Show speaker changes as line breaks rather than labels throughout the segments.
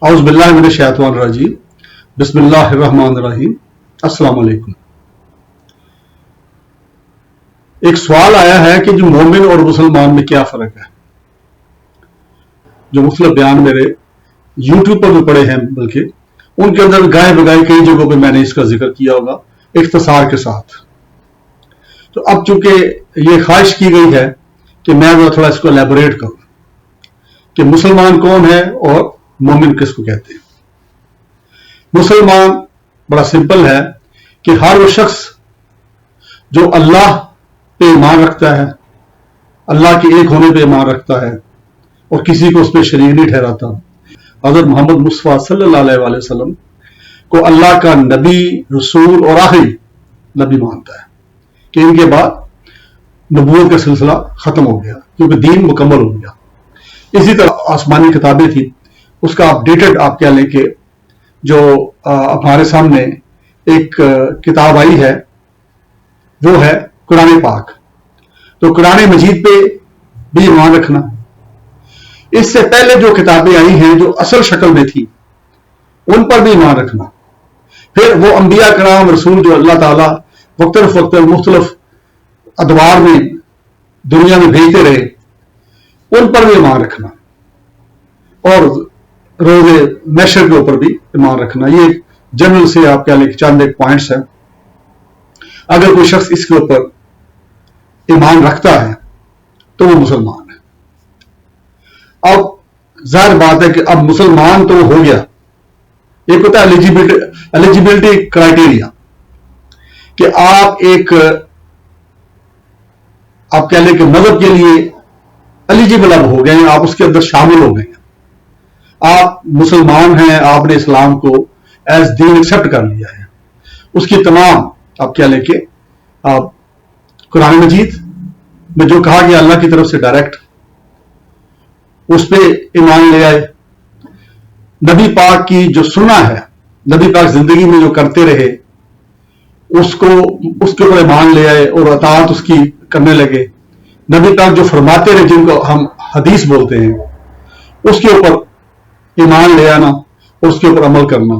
औज़ बिल्लाहि मिनश शैतानिर रजीम बिस्मिल्लाहिर रहमानिर रहीम अस्सलाम वालेकुम। एक सवाल आया है कि जो मोमिन और मुसलमान में क्या फर्क है। जो मुख्तलिफ बयान मेरे यूट्यूब पर भी पड़े हैं, बल्कि उनके अंदर गाए बगाए कई जगहों पे मैंने इसका जिक्र किया होगा इख्तिसार के साथ। तो अब चूंकि ये ख्वाहिश की गई है कि मैं थोड़ा इसको एलैबोरेट करूं कि मुसलमान कौन है और मोमिन किसको कहते हैं। मुसलमान बड़ा सिंपल है कि हर वो शख्स जो अल्लाह पे ईमान रखता है, अल्लाह के एक होने पे ईमान रखता है और किसी को उस पर शरीक नहीं ठहराता। हज़रत मोहम्मद मुस्तफ़ा सल्लल्लाहु अलैहि वसल्लम को अल्लाह का नबी, रसूल और आखिरी नबी मानता है कि इनके बाद नबूवत का सिलसिला खत्म हो गया, क्योंकि दीन मुकम्मल हो गया। इसी तरह आसमानी किताबें थी, उसका अपडेटेड आप कह लें कि जो हमारे सामने एक किताब आई है वो है कुरान पाक। तो कुरान मजीद पे भी ईमान रखना। इससे पहले जो किताबें आई हैं जो असल शक्ल में थी उन पर भी ईमान रखना। फिर वो अंबिया कराम रसूल जो अल्लाह ताला वक्तन फक्तन मुख्तलिफ अदवार में दुनिया में भेजते रहे उन पर भी ईमान रखना और रोज़े महशर के ऊपर भी ईमान रखना। ये जनरल से आप कह लें चंद एक पॉइंट्स हैं। अगर कोई शख्स इसके ऊपर ईमान रखता है तो वो मुसलमान है। अब जाहिर बात है कि अब मुसलमान तो हो गया। एक होता है एलिजिबिलिटी क्राइटेरिया कि आप कह लें कि मजहब के लिए एलिजिबल अब हो गए हैं, आप उसके अंदर शामिल हो गए हैं, आप मुसलमान हैं, आपने इस्लाम को एज दीन एक्सेप्ट कर लिया है। उसकी तमाम आप कह लें कि आप कुरान मजीद में जो कहा गया अल्लाह की तरफ से डायरेक्ट उस पर ईमान ले आए। नबी पाक की जो सुन्ना है, नबी पाक जिंदगी में जो करते रहे उसके ऊपर ईमान ले आए और अताअत उसकी करने लगे। नबी पाक जो फरमाते रहे जिनको हम हदीस बोलते हैं उसके ऊपर ईमान ले आना और उसके ऊपर अमल करना।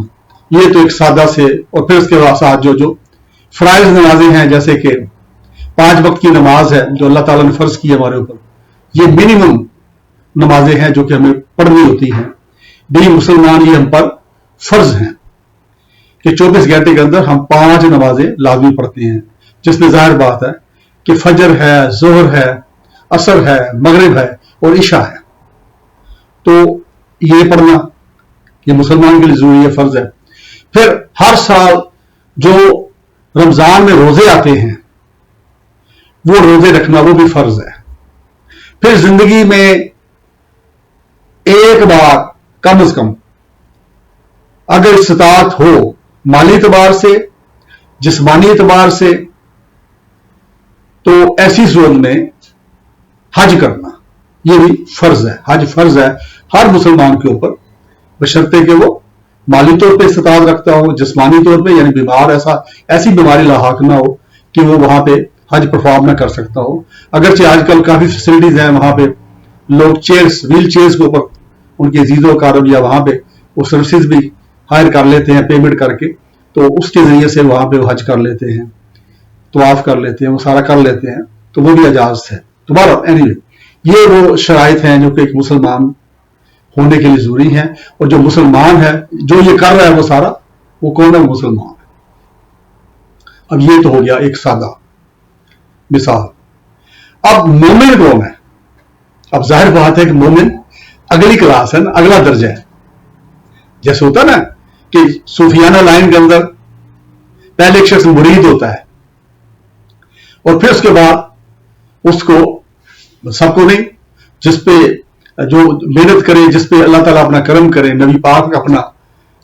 ये तो एक सादा से, और फिर उसके साथ जो फराइज नमाजें हैं, जैसे कि 5 वक्त की नमाज है जो अल्लाह ताला ने फर्ज की है हमारे ऊपर, ये मिनिमम नमाजें हैं जो कि हमें पढ़नी होती हैं। बी मुसलमान ये हम पर फर्ज हैं कि 24 घंटे के अंदर हम 5 नमाजें लाजमी पढ़ते हैं, जिसमें जाहिर बात है कि फजर है, जोहर है, असर है, मगरिब है और इशा है। तो ये पढ़ना ये मुसलमान के लिए जरूरी है, फर्ज है। फिर हर साल जो रमजान में रोजे आते हैं वो रोजे रखना वो भी फर्ज है। फिर जिंदगी में एक बार कम से कम अगर इस्तात हो, माली एतबार से, जिस्मानी एतबार से, तो ऐसी सूरत में हज करना ये भी फर्ज है। हज फर्ज है हर मुसलमान के ऊपर, बशर्ते कि वो माली तौर पे इस्तात रखता हो, जिस्मानी तौर पे यानी बीमार ऐसी बीमारी लाहक ना हो कि वो वहां पे हज परफॉर्म ना कर सकता हो। अगरचे आजकल काफी फैसिलिटीज हैं, वहां पे लोग व्हील चेयर्स के ऊपर उनके अजीजों कारब या वहां पे वो सर्विसेज भी हायर कर लेते हैं पेमेंट करके, तो उसके जरिए से वहां पे वो हज कर लेते हैं, तवाफ कर लेते हैं, वो सारा कर लेते हैं, तो वो भी इजाजत है। दोबारा एनीवे ये वो शराइत हैं जो कि एक मुसलमान होने के लिए जरूरी है। और जो मुसलमान है जो ये कर रहा है वो सारा वो कौन है? मुसलमान है। अब ये तो हो गया एक सादा मिसाल। अब मोमिन कौन है? अब जाहिर बात है कि मोमिन अगली क्लास है ना, अगला दर्जा है। जैसे होता ना कि सूफियाना लाइन के अंदर पहले एक शख्स मुरीद होता है और फिर उसके बाद उसको सबको नहीं, जिसपे जो मेहनत करे, जिसपे अल्लाह ताला अपना करम करे, नबी पाक अपना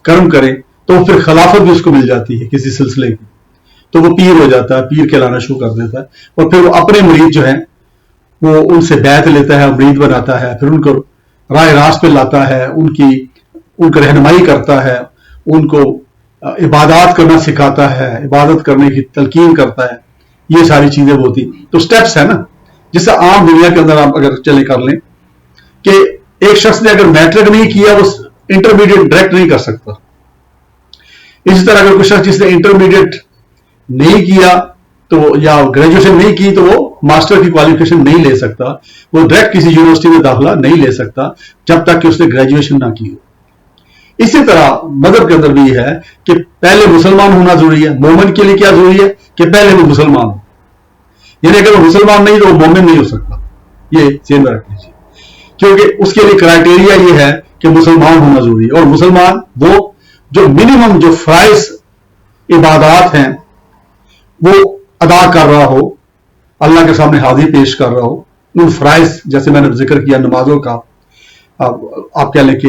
करम करे, तो फिर खिलाफत भी उसको मिल जाती है किसी सिलसिले की, तो वो पीर हो जाता है, पीर कहलाना शुरू कर देता है। और फिर वो अपने मुरीद जो है वो उनसे बैत लेता है, मुरीद बनाता है, फिर उनको राह रास्त पे लाता है, उनको रहनुमाई करता है, उनको इबादत करना सिखाता है, इबादत करने की तलकीन करता है। ये सारी चीजें होती तो स्टेप्स है ना। जिससे आम दुनिया के अंदर आप अगर चले कर लें कि एक शख्स ने अगर मैट्रिक नहीं किया वो इंटरमीडिएट डायरेक्ट नहीं कर सकता। इसी तरह अगर कोई शख्स जिसने इंटरमीडिएट नहीं किया तो या ग्रेजुएशन नहीं की तो वो मास्टर की क्वालिफिकेशन नहीं ले सकता, वो डायरेक्ट किसी यूनिवर्सिटी में दाखिला नहीं ले सकता जब तक कि उसने ग्रेजुएशन ना की हो। इसी तरह मदद के अंदर भी है कि पहले मुसलमान होना जरूरी है। मोमिन के लिए क्या जरूरी है कि पहले वो मुसलमान हो, यानी अगर वो मुसलमान नहीं तो वो मोमिन नहीं हो सकता। ये ध्यान में रख लीजिए, क्योंकि उसके लिए क्राइटेरिया ये है कि मुसलमान होना जरूरी है। और मुसलमान वो जो मिनिमम जो फराइज इबादत हैं वो अदा कर रहा हो, अल्लाह के सामने हाजिर पेश कर रहा हो। उन फराइज जैसे मैंने जिक्र किया नमाजों का, आप कह लें कि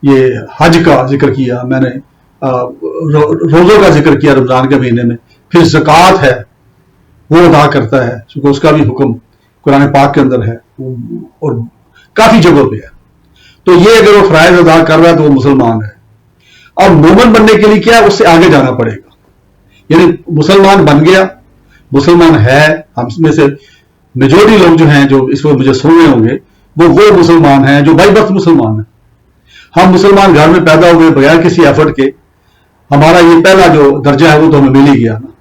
ये हज का जिक्र किया मैंने, रोजों का जिक्र किया रमजान के महीने में, फिर ज़कात है वो अदा करता है, क्योंकि उसका भी हुक्म कुरान पाक के अंदर है और काफी जगहों पे है। तो ये अगर वो फराइज अदा कर रहा है तो वो मुसलमान है। और मोमिन बनने के लिए क्या है, उससे आगे जाना पड़ेगा। यानी मुसलमान बन गया, मुसलमान है, हम में से मेजोरिटी लोग जो हैं जो इस वक्त मुझे सुन रहे होंगे वो मुसलमान हैं जो बाई बर्थ मुसलमान है। हम मुसलमान घर में पैदा हुए बगैर किसी एफर्ट के, हमारा ये पहला जो दर्जा है वो तो हमें मिल ही गया ना।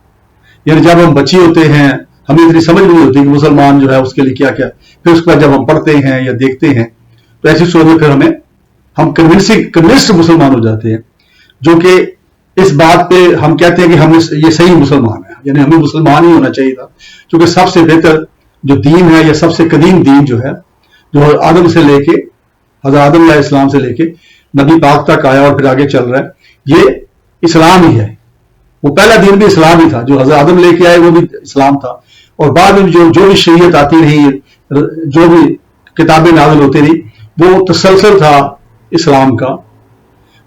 यानी जब हम बच्चे होते हैं हमें इतनी समझ नहीं होती कि मुसलमान जो है उसके लिए क्या क्या, फिर उसके बाद जब हम पढ़ते हैं या देखते हैं तो ऐसी सोच में फिर हम कन्विंस्ड मुसलमान हो जाते हैं, जो कि इस बात पे हम कहते हैं कि हम ये सही मुसलमान है। यानी हमें मुसलमान ही होना चाहिए था, क्योंकि सबसे बेहतर जो दीन है या सबसे कदीम दीन जो है, जो आदम से लेके हज़रत आदम अलैहिस्सलाम से लेके नबी पाक तक आया और फिर आगे चल रहा है, ये इस्लाम ही है। वो पहला दीन भी इस्लाम ही था, जो हज़रत आदम लेके आए वो भी इस्लाम था। और बाद में जो भी शरीयत आती रही, जो भी किताबें नाज़िल होती रही, वो तसलसल था इस्लाम का।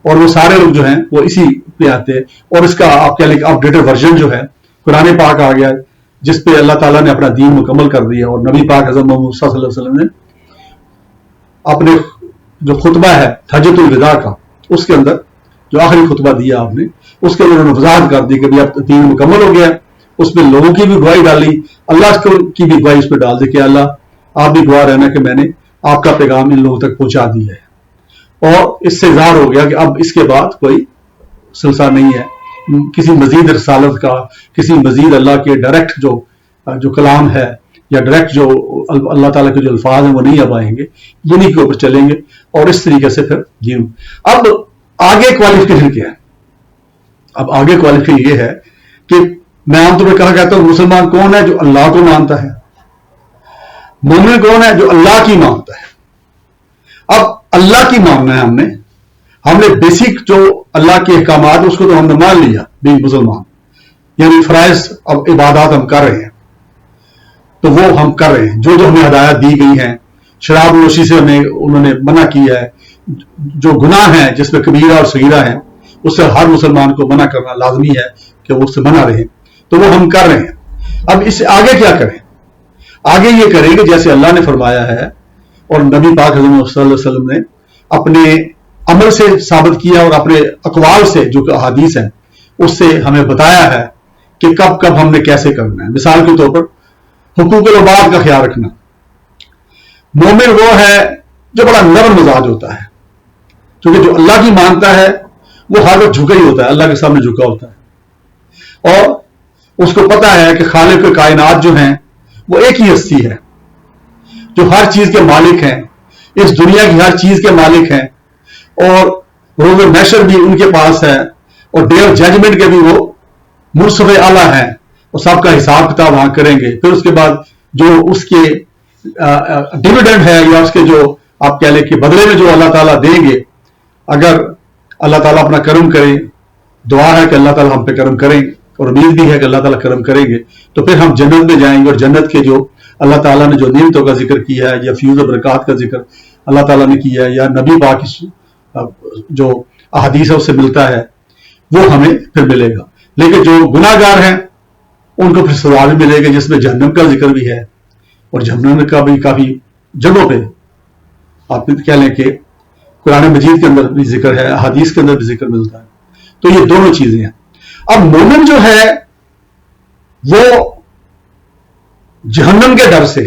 और वो सारे लोग जो हैं वो इसी पे आते हैं। और इसका आप कह लें अपडेटेड वर्जन जो है कुरान पाक आ गया, जिस पे अल्लाह ताला ने अपना दीन मुकम्मल कर दिया। और नबी पाक हज़रत मोहम्मद सल्लल्लाहु अलैहि वसल्लम ने अपने जो खुतबा है हज्जतुल विदा का, उसके अंदर जो आखिरी खुतबा दिया आपने, उसके अंदर उन्होंने वजाहत कर दी कि भाई अब दीन मुकम्मल हो गया। उसमें लोगों की भी गवाही डाली, अल्लाह की भी गवाही उस पर डाल दी कि अल्लाह आप भी गवाह रहना कि मैंने आपका पैगाम इन लोगों तक पहुंचा दिया है। और इससे ज़ाहिर हो गया कि अब इसके बाद कोई सिलसिला नहीं है किसी मजीद रसालत का, किसी मजीद अल्लाह के डायरेक्ट जो कलाम है या डायरेक्ट जो अल्लाह ताला के जो अल्फाज हैं वो नहीं अब आएंगे, इन्हीं के ऊपर चलेंगे। और इस तरीके से फिर जीवन। अब आगे क्वालिफिकेशन क्या है? अब आगे क्वालिफिकेशन ये है कि मैं आमतौर पर कहा कहता हूं मुसलमान कौन है? जो अल्लाह को मानता है। मोमिन कौन है? जो अल्लाह की मानता है। अब अल्लाह की मानना है हमने बेसिक जो अल्लाह के अहकामात उसको तो हमने मान लिया बीइंग मुसलमान, यानी फराइज अब इबादत हम कर रहे हैं तो वो हम कर रहे हैं। जो हमें हदायत दी गई है, शराब नोशी से हमें उन्होंने मना किया है, जो गुनाह है जिसमें कबीरा और सगीरा है उससे हर मुसलमान को मना करना लाजमी है कि वो उससे मना रहे, तो वो हम कर रहे हैं। अब इससे आगे क्या करें? आगे ये करेंगे जैसे अल्लाह ने फरमाया है और नबी पाक सल्लल्लाहु अलैहि वसल्लम ने अपने अमल से साबित किया और अपने अकवाल से जो अहादीस है उससे हमें बताया है कि कब कब हमने कैसे करना है। मिसाल के तौर पर हुकूकुल इबाद का ख्याल रखना। मोमिन वो है जो बड़ा नरम मिजाज होता है, क्योंकि जो अल्लाह की मानता है वो हर वक्त झुका ही होता है, अल्लाह के सामने झुका होता है। और उसको पता है कि खालिक कायनात जो हैं वो एक ही हस्ती है जो हर चीज के मालिक हैं, इस दुनिया की हर चीज के मालिक हैं। और रोज़ महशर भी उनके पास है और डे ऑफ जजमेंट के भी वो मुर्सफ आला है और सबका हिसाब किताब वहां करेंगे। फिर उसके बाद जो उसके डिविडेंड है या उसके जो आप कह लें कि बदले में जो अल्लाह ताला देंगे, अगर अल्लाह ताला अपना करम करे, दुआ है कि अल्लाह ताला हम पे करम करेंगे और उम्मीद भी है कि अल्लाह ताला करम करेंगे, तो फिर हम जन्नत में जाएंगे। और जन्नत के जो अल्लाह ताला ने जो नियमतों का जिक्र किया है या फ्यूज बरकत का जिक्र अल्लाह ताला ने किया है या नबी पाक की जो अहादीस है उससे मिलता है, वो हमें फिर मिलेगा। लेकिन जो गुनाहगार हैं उनको फिर सजा भी मिलेगी, जिसमें जहन्नम का जिक्र भी है और जहन्नम का भी काफी जगहों पे आप कह लें कि कुरान मजीद के अंदर भी जिक्र है, अहादीस के अंदर भी जिक्र मिलता है। तो ये दोनों चीजें हैं। अब मोमिन जो है वो जहन्नम के डर से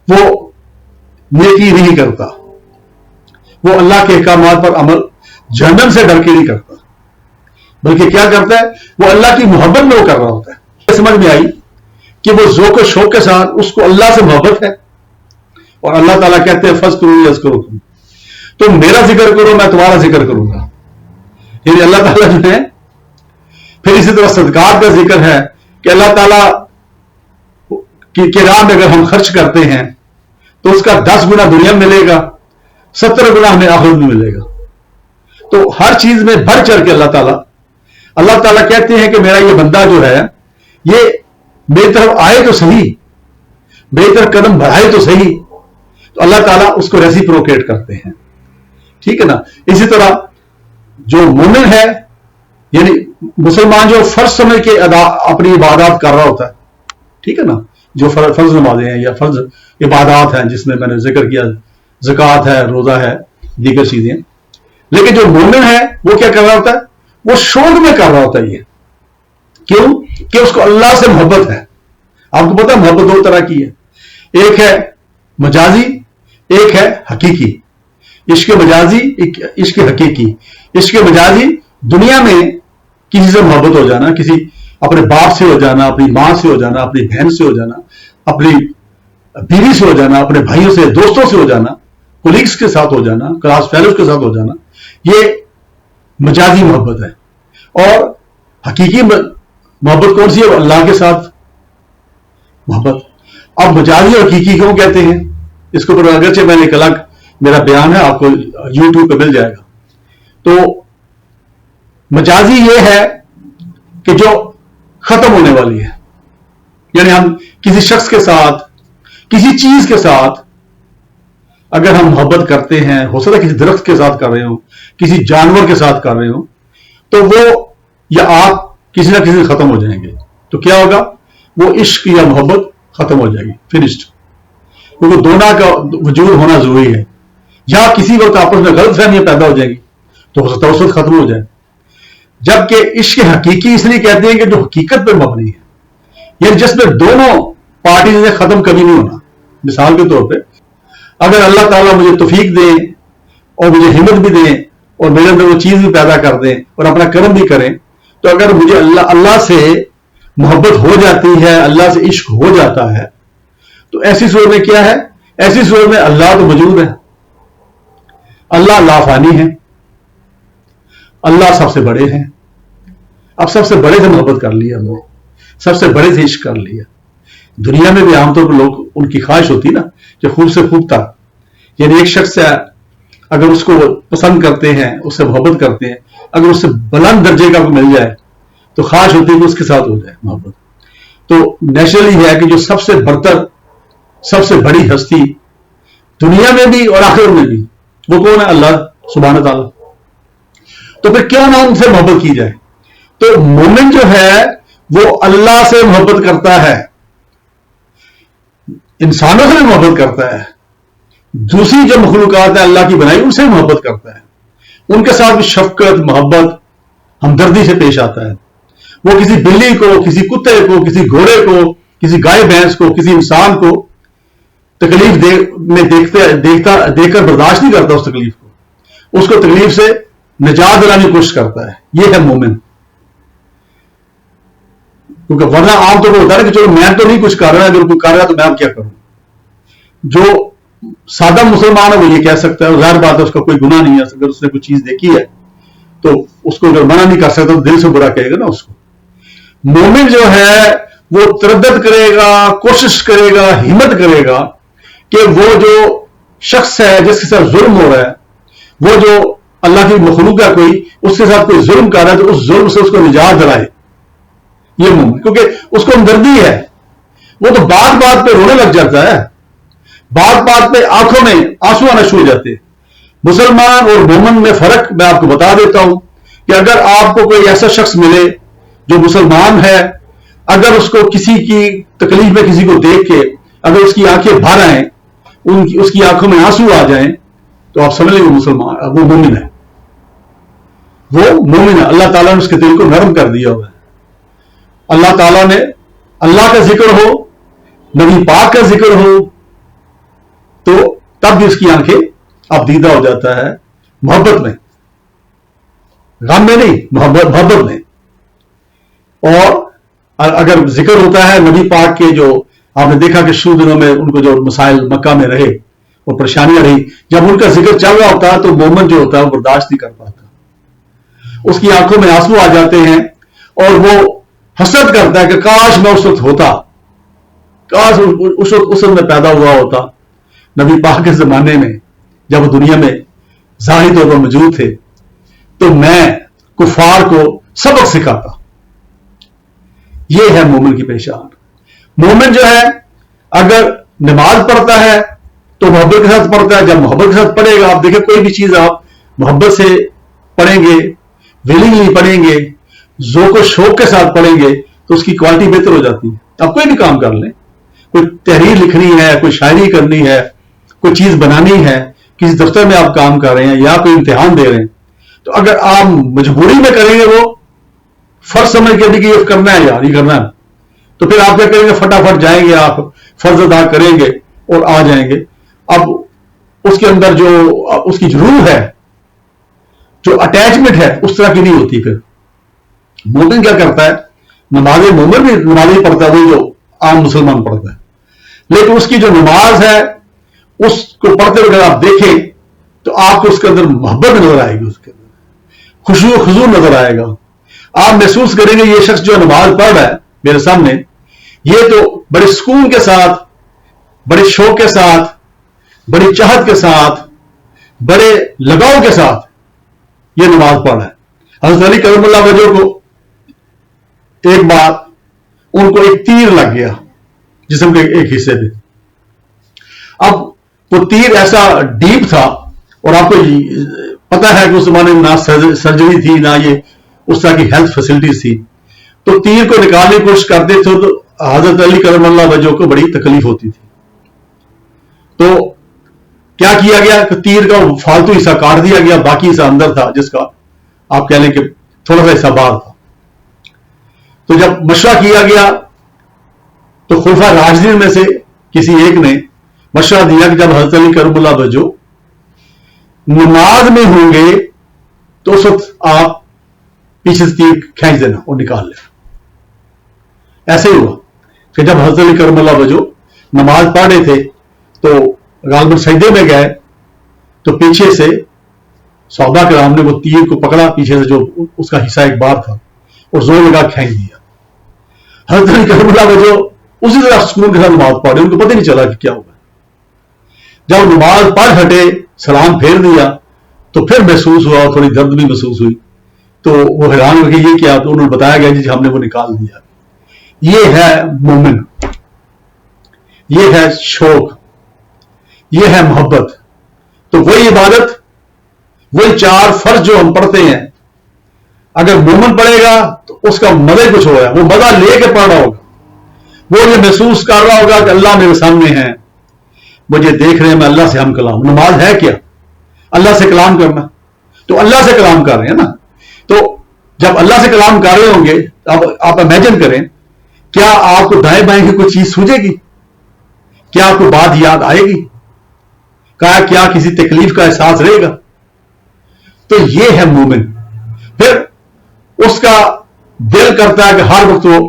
वो नेकी नहीं करता, وہ اللہ کے احکامات پر عمل جہنم سے ڈر کے نہیں کرتا، بلکہ کیا کرتا ہے، وہ اللہ کی محبت میں وہ کر رہا ہوتا ہے۔ سمجھ میں آئی کہ وہ ذوق و شوق کے ساتھ اس کو اللہ سے محبت ہے، اور اللہ تعالیٰ کہتے ہیں فَاذْكُرُونِی أَذْكُرْكُمْ، تم میرا ذکر کرو میں تمہارا ذکر کروں گا۔ یعنی اللہ تعالیٰ جو ہے، پھر اسی طرح صدقات کا ذکر ہے کہ اللہ تعالیٰ کی راہ میں اگر ہم خرچ کرتے ہیں تو اس کا 10 گنا دنیا میں ملے گا، 70 گنا ہمیں آخرت میں ملے گا۔ تو ہر چیز میں بڑھ چڑھ کے اللہ تعالیٰ کہتے ہیں کہ میرا یہ بندہ جو ہے یہ میری طرف آئے تو صحیح، میری طرف قدم بڑھائے تو صحیح، تو اللہ تعالیٰ اس کو ریسیپروکیٹ کرتے ہیں، ٹھیک ہے نا۔ اسی طرح جو مومن ہے، یعنی مسلمان جو فرض سمجھ کے اپنی عبادات کر رہا ہوتا ہے، ٹھیک ہے نا، جو فرض نمازیں ہیں یا فرض عبادات ہیں جس میں نے ذکر کیا زکوٰۃ ہے، روزہ ہے، دیگر چیزیں، لیکن جو مومن ہے وہ کیا کر رہا ہوتا ہے، وہ شوق میں کر رہا ہوتا ہے۔ یہ کیوں کہ اس کو اللہ سے محبت ہے۔ آپ کو پتا محبت 2 طرح کی ہے، ایک ہے مجازی، ایک ہے حقیقی۔ عشق مجازی، عشق حقیقی۔ عشق مجازی دنیا میں کسی سے محبت ہو جانا، کسی اپنے باپ سے ہو جانا، اپنی ماں سے ہو جانا، اپنی بہن سے ہو جانا، اپنی بیوی سے ہو جانا، اپنے بھائیوں سے، دوستوں سے ہو جانا، کولیگز کے ساتھ ہو جانا، کلاس فیلوز کے ساتھ ہو جانا، یہ مجازی محبت ہے۔ اور حقیقی محبت کون سی ہے؟ اللہ کے ساتھ محبت۔ اب مجازی اور حقیقی کیوں کہتے ہیں، اس کو اگرچہ میں نے ایک الگ میرا بیان ہے، آپ کو یوٹیوب پہ مل جائے گا۔ تو مجازی یہ ہے کہ جو ختم ہونے والی ہے، یعنی ہم کسی شخص کے ساتھ، کسی چیز کے ساتھ اگر ہم محبت کرتے ہیں، ہو سکتا ہے کسی درخت کے ساتھ کر رہے ہوں، کسی جانور کے ساتھ کر رہے ہوں، تو وہ یا آپ کسی نہ کسی ختم ہو جائیں گے۔ تو کیا ہوگا؟ وہ عشق یا محبت ختم ہو جائے گی، فنشڈ۔ کیونکہ دونوں کا وجود ہونا ضروری ہے۔ یا کسی وقت آپس میں غلط فہمیاں پیدا ہو جائے گی تو ہو سکتا ہے اس وقت ختم ہو جائے۔ جبکہ عشق حقیقی اس لیے کہتے ہیں کہ جو حقیقت پہ مبنی ہے، یعنی جس میں دونوں پارٹیز نے ختم کبھی نہیں ہونا۔ مثال کے طور پہ اگر اللہ تعالیٰ مجھے توفیق دیں اور مجھے ہمت بھی دیں اور میرے اندر وہ چیز بھی پیدا کر دیں اور اپنا کرم بھی کریں، تو اگر مجھے اللہ سے محبت ہو جاتی ہے، اللہ سے عشق ہو جاتا ہے، تو ایسی صورت میں کیا ہے؟ ایسی صورت میں اللہ تو موجود ہے، اللہ لافانی ہے، اللہ سب سے بڑے ہیں۔ اب سب سے بڑے سے محبت کر لیا ہم نے، سب سے بڑے سے عشق کر لیا۔ دنیا میں بھی عام طور پر لوگ ان کی خواہش ہوتی نا کہ خوب سے خوب تھا، یعنی ایک شخص ہے اگر اس کو پسند کرتے ہیں، اس سے محبت کرتے ہیں، اگر اس سے بلند درجے کا مل جائے تو خواہش ہوتی ہے کہ اس کے ساتھ ہو جائے محبت۔ تو نیچرلی ہے کہ جو سب سے برتر، سب سے بڑی ہستی دنیا میں بھی اور آخرت میں بھی، وہ کون ہے؟ اللہ سبحانہ تعالیٰ۔ تو پھر کیوں نہ ان سے محبت کی جائے؟ تو مومن جو ہے وہ اللہ سے محبت کرتا ہے، انسانوں سے بھی محبت کرتا ہے، دوسری جو مخلوقات ہیں اللہ کی بنائی ان سے محبت کرتا ہے، ان کے ساتھ بھی شفقت، محبت، ہمدردی سے پیش آتا ہے۔ وہ کسی بلی کو، کسی کتے کو، کسی گھوڑے کو، کسی گائے بھینس کو، کسی انسان کو تکلیف دیکھ کر برداشت نہیں کرتا اس تکلیف کو، اس کو تکلیف سے نجات دلانے کی کوشش کرتا ہے۔ یہ ہے مومن۔ کیونکہ ورنہ عام طور پر ہوتا ہے کہ چلو میں تو نہیں کچھ کر رہا، اگر کوئی کر رہا تو میں اب کیا کروں۔ جو سادہ مسلمان ہے وہ یہ کہہ سکتا ہے، ظاہر بات ہے اس کا کوئی گناہ نہیں ہے، اگر اس نے کوئی چیز دیکھی ہے تو اس کو اگر منع نہیں کر سکتا تو دل سے برا کہے گا نا اس کو۔ مومن جو ہے وہ تردد کرے گا، کوشش کرے گا، ہمت کرے گا کہ وہ جو شخص ہے جس کے ساتھ ظلم ہو رہا ہے، وہ جو اللہ کی مخلوق ہے کوئی، اس کے ساتھ کوئی ظلم کر رہا ہے تو اس ظلم سے اس کو نجات دلائے۔ یہ مومن، کیونکہ اس کو ہمدردی ہے، وہ تو بات بات پہ رونے لگ جاتا ہے، بات بات پہ آنکھوں میں آنسو آنا شروع ہو جاتے ہیں۔ مسلمان اور مومن میں فرق میں آپ کو بتا دیتا ہوں کہ اگر آپ کو کوئی ایسا شخص ملے جو مسلمان ہے، اگر اس کو کسی کی تکلیف میں کسی کو دیکھ کے اگر اس کی آنکھیں بھر آئیں، اس کی آنکھوں میں آنسو آ جائیں، تو آپ سمجھ لیں وہ مسلمان، وہ مومن ہے، وہ مومن ہے۔ اللہ تعالیٰ نے اس کے دل کو نرم کر دیا ہوا ہے۔ اللہ تعالیٰ نے اللہ کا ذکر ہو، نبی پاک کا ذکر ہو، تو تب بھی اس کی آنکھیں اب دیدہ ہو جاتا ہے محبت میں، غم میں نہیں، محبت میں. اور اگر ذکر ہوتا ہے نبی پاک کے، جو آپ نے دیکھا کہ شروع دنوں میں ان کو جو مسائل مکہ میں رہے اور پریشانیاں رہی، جب ان کا ذکر چل رہا ہوتا ہے تو مومن جو ہوتا ہے وہ برداشت نہیں کر پاتا، اس کی آنکھوں میں آنسو آ جاتے ہیں اور وہ حسرت کرتا ہے کہ کاش میں اس وقت ہوتا، کاش اس وقت میں پیدا ہوا ہوتا نبی پاک کے زمانے میں، جب وہ دنیا میں ظاہری طور پر موجود تھے، تو میں کفار کو سبق سکھاتا. یہ ہے مومن کی پہچان. مومن جو ہے اگر نماز پڑھتا ہے تو محبت کے ساتھ پڑھتا ہے. جب محبت کے ساتھ پڑھے گا، آپ دیکھیں کوئی بھی چیز آپ محبت سے پڑھیں گے، ویلنگلی پڑھیں گے، ذوق و شوق کے ساتھ پڑھیں گے، تو اس کی کوالٹی بہتر ہو جاتی ہے. آپ کوئی بھی کام کر لیں، کوئی تحریر لکھنی ہے، کوئی شاعری کرنی ہے، کوئی چیز بنانی ہے، کسی دفتر میں آپ کام کر رہے ہیں یا کوئی امتحان دے رہے ہیں، تو اگر آپ مجبوری میں کریں گے، وہ فرض سمجھ کے بھی کہ یہ کرنا ہے یار، یہ کرنا ہے، تو پھر آپ کیا کریں گے؟ فٹافٹ جائیں گے، آپ فرض ادا کریں گے اور آ جائیں گے. اب اس کے اندر جو اس کی روح ہے، جو اٹیچمنٹ ہے، اس طرح کی نہیں ہوتی. پھر مومن کیا کرتا ہے؟ نماز، مومن بھی نماز ہی پڑھتا ہے، وہ جو عام مسلمان پڑھتا ہے، لیکن اس کی جو نماز ہے اس کو پڑھتے ہوئے اگر آپ دیکھیں تو آپ کو اس کے اندر محبت نظر آئے گی، اس کے اندر خشوع و خضوع نظر آئے گا. آپ محسوس کریں گے یہ شخص جو نماز پڑھ رہا ہے میرے سامنے، یہ تو بڑے سکون کے ساتھ، بڑے شوق کے ساتھ، بڑی چاہت کے ساتھ، بڑے لگاؤ کے ساتھ یہ نماز پڑھ رہا ہے. حضرت علی کرم اللہ وجہ کو ایک بار ان کو ایک تیر لگ گیا جسم کے ایک حصے پہ. اب وہ تیر ایسا ڈیپ تھا، اور آپ کو پتا ہے کہ اس زمانے میں نہ سرجری تھی، نہ یہ اس طرح کی ہیلتھ فیسلٹیز تھی، تو تیر کو نکالنے کی کوشش کرتے تھے تو حضرت علی کرم اللہ وجہ کو بڑی تکلیف ہوتی تھی. تو کیا کیا گیا کہ تیر کا فالتو حصہ کاٹ دیا گیا، باقی حصہ اندر تھا، جس کا آپ کہہ لیں کہ تھوڑا سا حصہ باہر تھا. تو جب مشورہ کیا گیا تو خلفاء راشدین میں سے کسی ایک نے مشورہ دیا کہ جب حضرت علی کرم اللہ وجہ نماز میں ہوں گے تو اس وقت آپ پیچھے سے تیر کھینچ دینا اور نکال لینا. ایسے ہی ہوا کہ جب حضرت علی کرم اللہ وجہ نماز پڑھ رہے تھے تو غالباً سجدے میں گئے تو پیچھے سے صحابہ کرام نے وہ تیر کو پکڑا پیچھے سے، جو اس کا حصہ ایک بار تھا، اور زور لگا کھینچ دیا. حضرت علی کرم اللہ وجہ اسی طرح سکون کے ساتھ نماز پڑھ رہے، ان کو پتہ نہیں چلا کہ کیا ہوگا. جب نماز پڑھ ہٹے، سلام پھیر دیا، تو پھر محسوس ہوا، تھوڑی درد بھی محسوس ہوئی، تو وہ حیران ہو کہ یہ کیا؟ تو انہوں نے بتایا گیا جی ہم نے وہ نکال دیا. یہ ہے مومن، یہ ہے شوق، یہ ہے محبت. تو وہی عبادت، وہی 4 فرض جو ہم پڑھتے ہیں، اگر مومن پڑھے گا تو اس کا مزہ کچھ ہو رہا ہے، وہ مزہ لے کے پڑھ رہا ہوگا، وہ یہ محسوس کر رہا ہوگا کہ اللہ میرے سامنے ہے، مجھے دیکھ رہے ہیں، میں اللہ سے ہم کلام. نماز ہے کیا؟ اللہ سے کلام کرنا. تو اللہ سے کلام کر رہے ہیں نا. تو جب اللہ سے کلام کر رہے ہوں گے، اب آپ امیجن کریں، کیا آپ کو دائیں بائیں کی کوئی چیز سوجے گی؟ کیا آپ کو بات یاد آئے گی؟ کیا کسی تکلیف کا احساس رہے گا؟ تو یہ ہے مومن. پھر اس کا دل کرتا ہے کہ ہر وقت وہ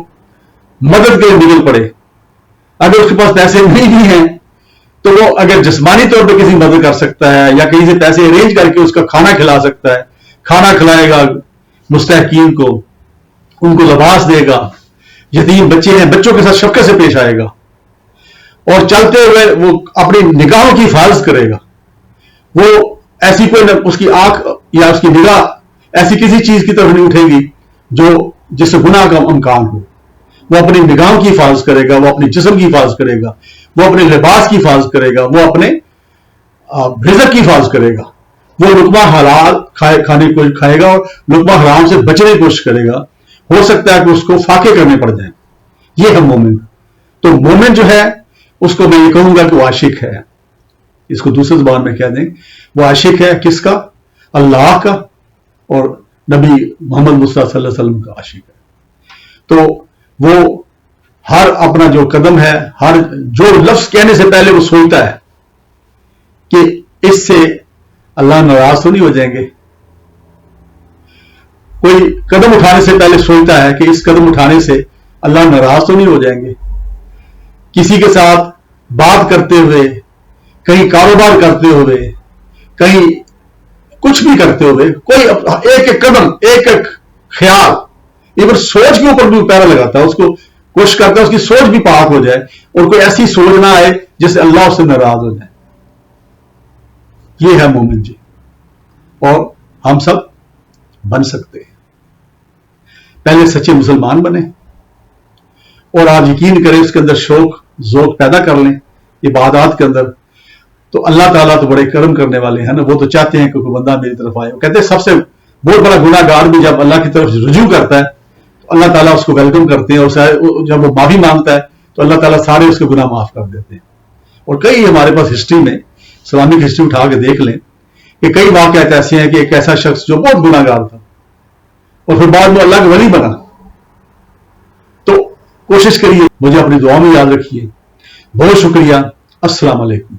مدد کے لیے نکل پڑے. اگر اس کے پاس پیسے نہیں ہیں تو وہ اگر جسمانی طور پہ کسی مدد کر سکتا ہے یا کہیں سے پیسے ارینج کر کے اس کا کھانا کھلا سکتا ہے، کھانا کھلائے گا مستحقین کو، ان کو لباس دے گا. یتیم بچے ہیں، بچوں کے ساتھ شفقت سے پیش آئے گا، اور چلتے ہوئے وہ اپنی نگاہوں کی حفاظت کرے گا. وہ ایسی کوئی اس کی آنکھ یا اس کی نگاہ ایسی کسی چیز کی طرف نہیں اٹھے گی جو جس سے گناہ کا امکان ہو. وہ اپنی نگاہوں کی حفاظت کرے گا، وہ اپنے جسم کی حفاظت کرے گا، وہ اپنے لباس کی حفاظت کرے گا، وہ اپنے رزق کی حفاظت کرے گا. وہ لقمہ حلال کھانے کو کھائے گا اور لقمہ حرام سے بچنے کی کوشش کرے گا. ہو سکتا ہے کہ اس کو فاقے کرنے پڑ جائیں. یہ ہے مومن. تو مومن جو ہے اس کو میں یہ کہوں گا کہ وہ عاشق ہے. اس کو دوسری زبان میں کہہ دیں، وہ عاشق ہے کس کا؟ اللہ کا اور نبی محمد مصطفیٰ صلی اللہ علیہ وسلم کا عاشق ہے. تو وہ ہر اپنا جو قدم ہے، ہر جو لفظ کہنے سے پہلے وہ سوچتا ہے کہ اس سے अल्लाह नाराज तो नहीं हो जाएंगे? कोई कदम उठाने से पहले सोचता है कि इस कदम उठाने से अल्लाह नाराज तो नहीं हो जाएंगे? किसी के साथ बात करते हुए, कहीं कारोबार करते हुए, कहीं कुछ भी करते हुए, कोई एक एक कदम, एक एक ख्याल, इवन सोच के ऊपर भी पैरा लगाता है, उसको कोशिश करता है उसकी सोच भी पाक हो जाए और कोई ऐसी सोच ना आए जिससे अल्लाह उससे नाराज हो जाए। ये है मोमिन जी, और हम सब बन सकते हैं। पहले सच्चे मुसलमान बने और आप यकीन करें उसके अंदर शौक ज़ौक पैदा कर लें इबादत के अंदर, तो अल्लाह ताला तो बड़े करम करने वाले हैं ना। वो तो चाहते हैं कि कोई बंदा मेरी तरफ आए। वो कहते हैं सबसे बहुत बड़ा गुनाहगार भी जब अल्लाह की तरफ रुजू करता है तो अल्लाह ताला उसको वेलकम करते हैं, और जब वो माफी मांगता है तो अल्लाह ताला सारे उसके गुनाह माफ कर देते हैं। और कई हमारे पास हिस्ट्री में, इस्लामिक हिस्ट्री उठा के देख लें कि कई वाक़यात ऐसे हैं कि एक ऐसा शख्स जो बहुत गुनाहगार था और फिर बाद में अल्लाह का वली बना। तो कोशिश करिए, मुझे अपनी दुआ में याद रखिए। बहुत शुक्रिया। अस्सलाम वालेकुम।